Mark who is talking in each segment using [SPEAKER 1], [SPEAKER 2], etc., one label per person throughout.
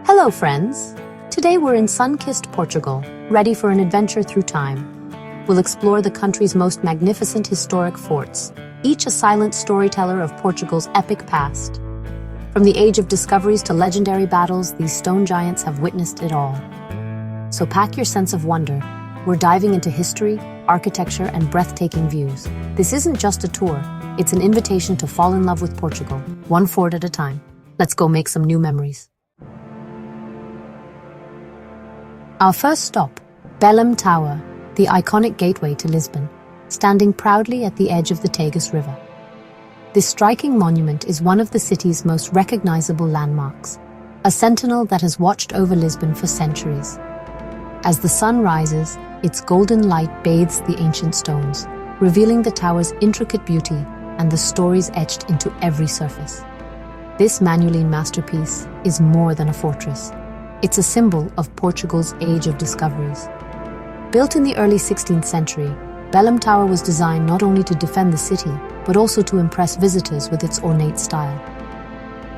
[SPEAKER 1] Hello, friends! Today we're in sun-kissed Portugal, ready for an adventure through time. We'll explore the country's most magnificent historic forts, each a silent storyteller of Portugal's epic past. From the age of discoveries to legendary battles, these stone giants have witnessed it all. So pack your sense of wonder. We're diving into history, architecture, and breathtaking views. This isn't just a tour, it's an invitation to fall in love with Portugal, one fort at a time. Let's go make some new memories. Our first stop, Belém Tower, the iconic gateway to Lisbon, standing proudly at the edge of the Tagus River. This striking monument is one of the city's most recognizable landmarks, a sentinel that has watched over Lisbon for centuries. As the sun rises, its golden light bathes the ancient stones, revealing the tower's intricate beauty and the stories etched into every surface. This Manueline masterpiece is more than a fortress. It's a symbol of Portugal's age of discoveries. Built in the early 16th century, Belém Tower was designed not only to defend the city, but also to impress visitors with its ornate style.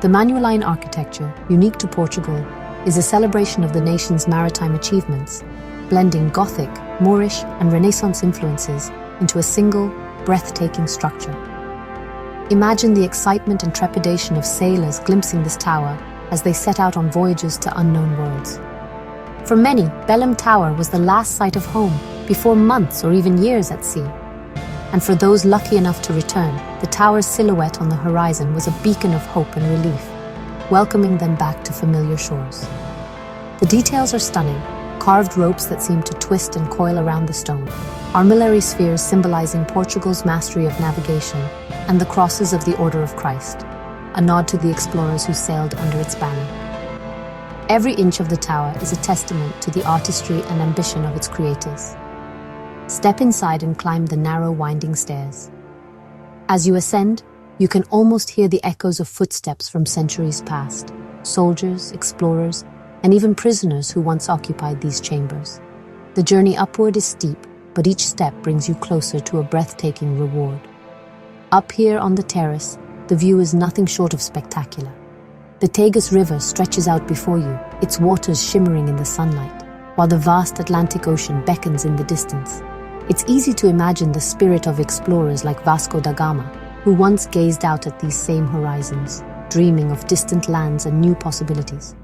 [SPEAKER 1] The Manueline architecture, unique to Portugal, is a celebration of the nation's maritime achievements, blending Gothic, Moorish, and Renaissance influences into a single, breathtaking structure. Imagine the excitement and trepidation of sailors glimpsing this tower as they set out on voyages to unknown worlds. For many, Belém Tower was the last sight of home before months or even years at sea. And for those lucky enough to return, the tower's silhouette on the horizon was a beacon of hope and relief, welcoming them back to familiar shores. The details are stunning, carved ropes that seem to twist and coil around the stone, armillary spheres symbolizing Portugal's mastery of navigation, and the crosses of the Order of Christ, a nod to the explorers who sailed under its banner. Every inch of the tower is a testament to the artistry and ambition of its creators. Step inside and climb the narrow, winding stairs. As you ascend, you can almost hear the echoes of footsteps from centuries past, soldiers, explorers, and even prisoners who once occupied these chambers. The journey upward is steep, but each step brings you closer to a breathtaking reward. Up here on the terrace, the view is nothing short of spectacular. The Tagus River stretches out before you, its waters shimmering in the sunlight, while the vast Atlantic Ocean beckons in the distance. It's easy to imagine the spirit of explorers like Vasco da Gama, who once gazed out at these same horizons, dreaming of distant lands and new possibilities.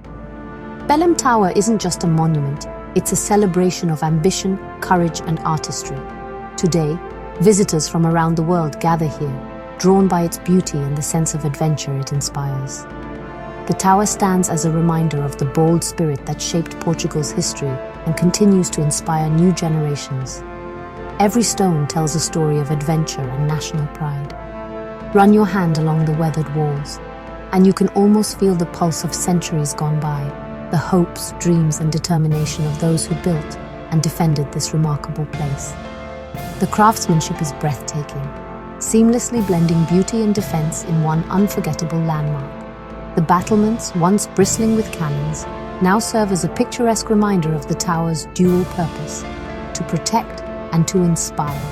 [SPEAKER 1] Belém Tower isn't just a monument, it's a celebration of ambition, courage, and artistry. Today, visitors from around the world gather here, drawn by its beauty and the sense of adventure it inspires. The tower stands as a reminder of the bold spirit that shaped Portugal's history and continues to inspire new generations. Every stone tells a story of adventure and national pride. Run your hand along the weathered walls, and you can almost feel the pulse of centuries gone by, the hopes, dreams, and determination of those who built and defended this remarkable place. The craftsmanship is breathtaking, seamlessly blending beauty and defense in one unforgettable landmark. The battlements, once bristling with cannons, now serve as a picturesque reminder of the tower's dual purpose, to protect and to inspire.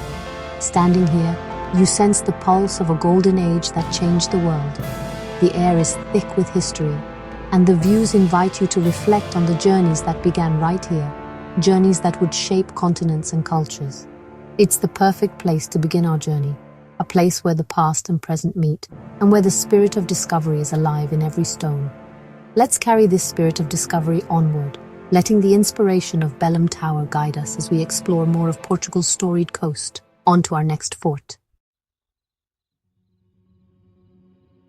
[SPEAKER 1] Standing here, you sense the pulse of a golden age that changed the world. The air is thick with history, and the views invite you to reflect on the journeys that began right here, journeys that would shape continents and cultures. It's the perfect place to begin our journey, a place where the past and present meet, and where the spirit of discovery is alive in every stone. Let's carry this spirit of discovery onward, letting the inspiration of Belém Tower guide us as we explore more of Portugal's storied coast. On to our next fort.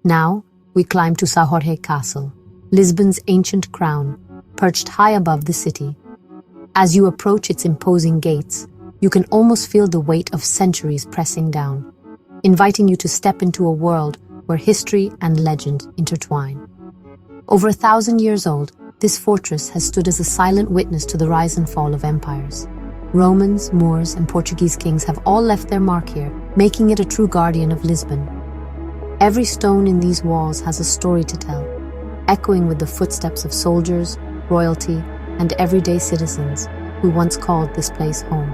[SPEAKER 1] Now, we climb to São Jorge Castle, Lisbon's ancient crown, perched high above the city. As you approach its imposing gates, you can almost feel the weight of centuries pressing down, inviting you to step into a world where history and legend intertwine. Over 1,000 years old, this fortress has stood as a silent witness to the rise and fall of empires. Romans, Moors, and Portuguese kings have all left their mark here, making it a true guardian of Lisbon. Every stone in these walls has a story to tell, echoing with the footsteps of soldiers, royalty, and everyday citizens who once called this place home.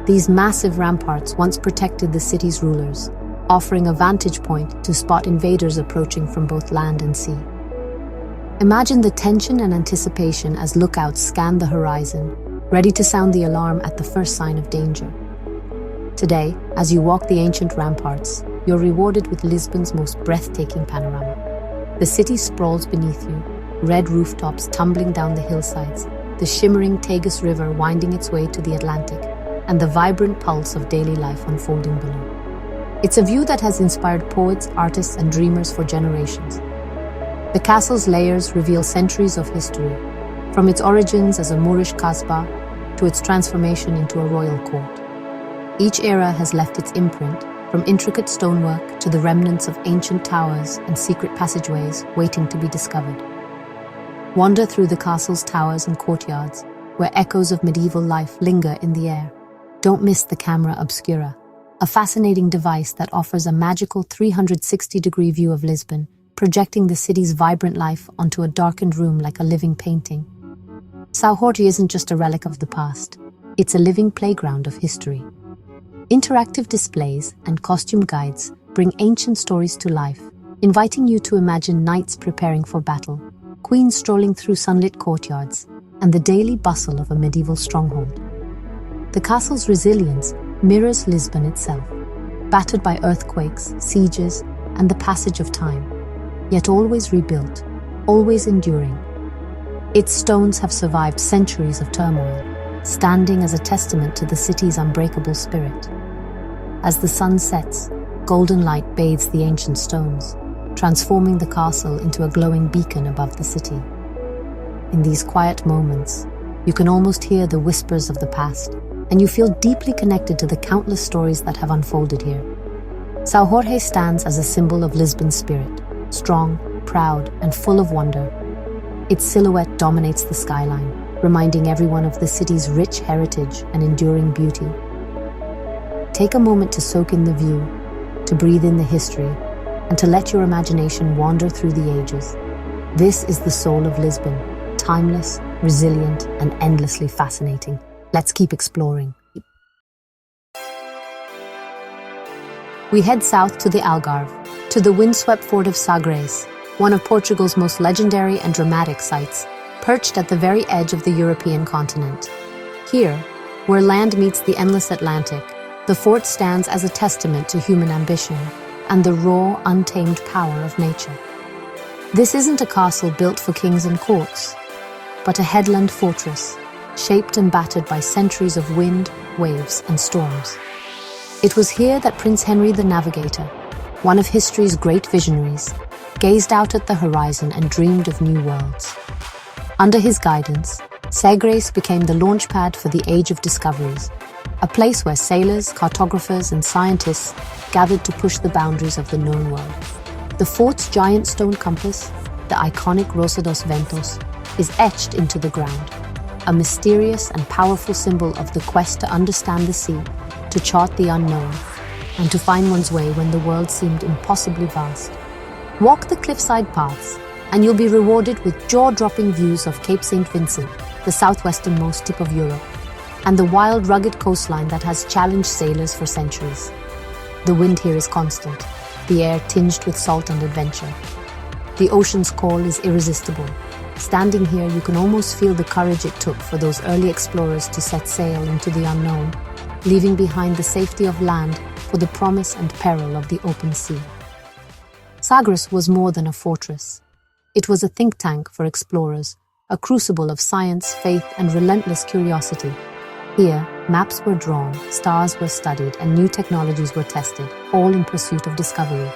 [SPEAKER 1] These massive ramparts once protected the city's rulers, offering a vantage point to spot invaders approaching from both land and sea. Imagine the tension and anticipation as lookouts scan the horizon, ready to sound the alarm at the first sign of danger. Today, as you walk the ancient ramparts, you're rewarded with Lisbon's most breathtaking panorama. The city sprawls beneath you, red rooftops tumbling down the hillsides, the shimmering Tagus River winding its way to the Atlantic, and the vibrant pulse of daily life unfolding below. It's a view that has inspired poets, artists, and dreamers for generations. The castle's layers reveal centuries of history, from its origins as a Moorish kasbah to its transformation into a royal court. Each era has left its imprint, from intricate stonework to the remnants of ancient towers and secret passageways waiting to be discovered. Wander through the castle's towers and courtyards, where echoes of medieval life linger in the air. Don't miss the camera obscura, a fascinating device that offers a magical 360-degree view of Lisbon, projecting the city's vibrant life onto a darkened room like a living painting. São Jorge isn't just a relic of the past, it's a living playground of history. Interactive displays and costume guides bring ancient stories to life, inviting you to imagine knights preparing for battle, queens strolling through sunlit courtyards, and the daily bustle of a medieval stronghold. The castle's resilience mirrors Lisbon itself, battered by earthquakes, sieges, and the passage of time, yet always rebuilt, always enduring. Its stones have survived centuries of turmoil, standing as a testament to the city's unbreakable spirit. As the sun sets, golden light bathes the ancient stones, transforming the castle into a glowing beacon above the city. In these quiet moments, you can almost hear the whispers of the past, and you feel deeply connected to the countless stories that have unfolded here. São Jorge stands as a symbol of Lisbon's spirit, strong, proud, and full of wonder. Its silhouette dominates the skyline, reminding everyone of the city's rich heritage and enduring beauty. Take a moment to soak in the view, to breathe in the history, and to let your imagination wander through the ages. This is the soul of Lisbon, timeless, resilient, and endlessly fascinating. Let's keep exploring. We head south to the Algarve, to the windswept fort of Sagres, one of Portugal's most legendary and dramatic sites, perched at the very edge of the European continent. Here, where land meets the endless Atlantic, the fort stands as a testament to human ambition and the raw, untamed power of nature. This isn't a castle built for kings and courts, but a headland fortress, shaped and battered by centuries of wind, waves, and storms. It was here that Prince Henry the Navigator, one of history's great visionaries, gazed out at the horizon and dreamed of new worlds. Under his guidance, Sagres became the launchpad for the Age of Discoveries, a place where sailors, cartographers, and scientists gathered to push the boundaries of the known world. The fort's giant stone compass, the iconic Rosa dos Ventos, is etched into the ground, a mysterious and powerful symbol of the quest to understand the sea, to chart the unknown, and to find one's way when the world seemed impossibly vast. Walk the cliffside paths, and you'll be rewarded with jaw-dropping views of Cape St. Vincent, the southwesternmost tip of Europe, and the wild, rugged coastline that has challenged sailors for centuries. The wind here is constant, the air tinged with salt and adventure. The ocean's call is irresistible. Standing here, you can almost feel the courage it took for those early explorers to set sail into the unknown, leaving behind the safety of land for the promise and peril of the open sea. Sagres was more than a fortress. It was a think tank for explorers, a crucible of science, faith, and relentless curiosity. Here, maps were drawn, stars were studied, and new technologies were tested, all in pursuit of discovery.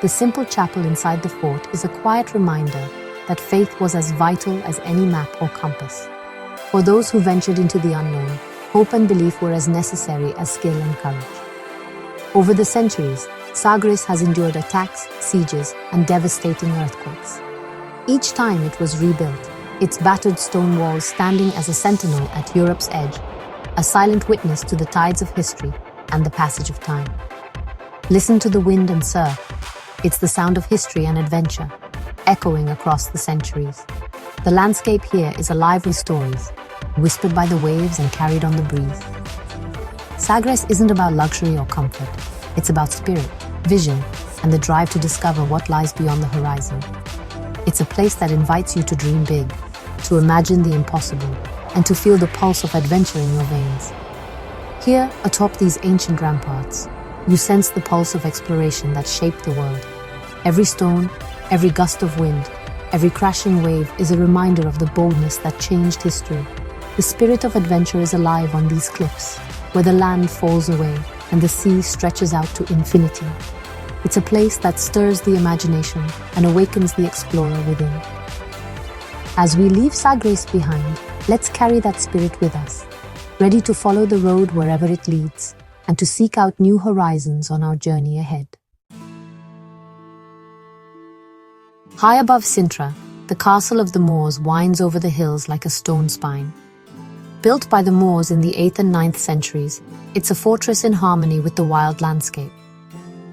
[SPEAKER 1] The simple chapel inside the fort is a quiet reminder that faith was as vital as any map or compass. For those who ventured into the unknown, hope and belief were as necessary as skill and courage. Over the centuries, Sagres has endured attacks, sieges, and devastating earthquakes. Each time it was rebuilt, its battered stone walls standing as a sentinel at Europe's edge, a silent witness to the tides of history and the passage of time. Listen to the wind and surf. It's the sound of history and adventure, echoing across the centuries. The landscape here is alive with stories, whispered by the waves and carried on the breeze. Sagres isn't about luxury or comfort. It's about spirit, vision, and the drive to discover what lies beyond the horizon. It's a place that invites you to dream big, to imagine the impossible, and to feel the pulse of adventure in your veins. Here, atop these ancient ramparts, you sense the pulse of exploration that shaped the world. Every stone, every gust of wind, every crashing wave is a reminder of the boldness that changed history. The spirit of adventure is alive on these cliffs, where the land falls away and the sea stretches out to infinity. It's a place that stirs the imagination and awakens the explorer within. As we leave Sagres behind, let's carry that spirit with us, ready to follow the road wherever it leads, and to seek out new horizons on our journey ahead. High above Sintra, the castle of the Moors winds over the hills like a stone spine. Built by the Moors in the 8th and 9th centuries, it's a fortress in harmony with the wild landscape.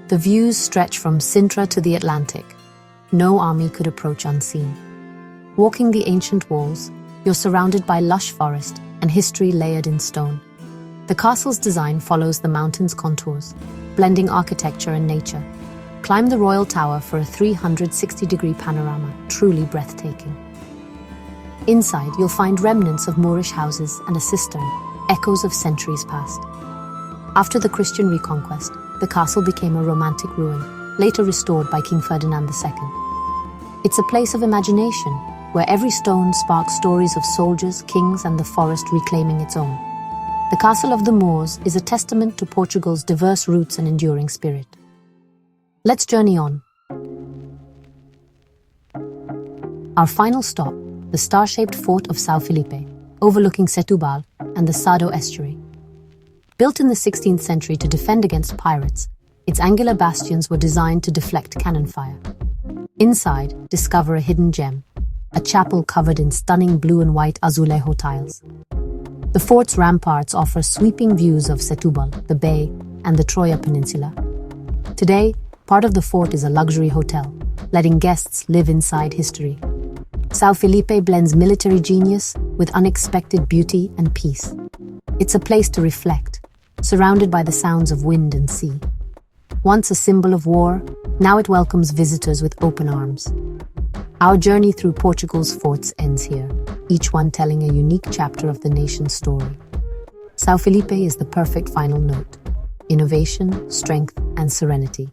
[SPEAKER 1] The views stretch from Sintra to the Atlantic. No army could approach unseen. Walking the ancient walls, you're surrounded by lush forest and history layered in stone. The castle's design follows the mountain's contours, blending architecture and nature. Climb the Royal Tower for a 360-degree panorama, truly breathtaking. Inside, you'll find remnants of Moorish houses and a cistern, echoes of centuries past. After the Christian reconquest, the castle became a romantic ruin, later restored by King Ferdinand II. It's a place of imagination, where every stone sparks stories of soldiers, kings, and the forest reclaiming its own. The Castle of the Moors is a testament to Portugal's diverse roots and enduring spirit. Let's journey on. Our final stop, the star-shaped fort of São Filipe, overlooking Setúbal and the Sado estuary. Built in the 16th century to defend against pirates, its angular bastions were designed to deflect cannon fire. Inside, discover a hidden gem, a chapel covered in stunning blue and white azulejo tiles. The fort's ramparts offer sweeping views of Setúbal, the bay, and the Troya Peninsula. Today, part of the fort is a luxury hotel, letting guests live inside history. São Filipe blends military genius with unexpected beauty and peace. It's a place to reflect, surrounded by the sounds of wind and sea. Once a symbol of war, now it welcomes visitors with open arms. Our journey through Portugal's forts ends here, each one telling a unique chapter of the nation's story. São Filipe is the perfect final note: innovation, strength, and serenity.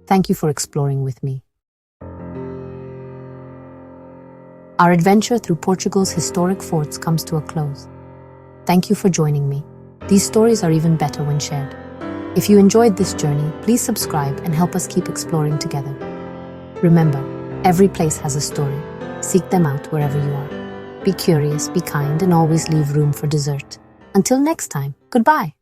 [SPEAKER 1] Thank you for exploring with me. Our adventure through Portugal's historic forts comes to a close. Thank you for joining me. These stories are even better when shared. If you enjoyed this journey, please subscribe and help us keep exploring together. Remember, every place has a story. Seek them out wherever you are. Be curious, be kind, and always leave room for dessert. Until next time, goodbye.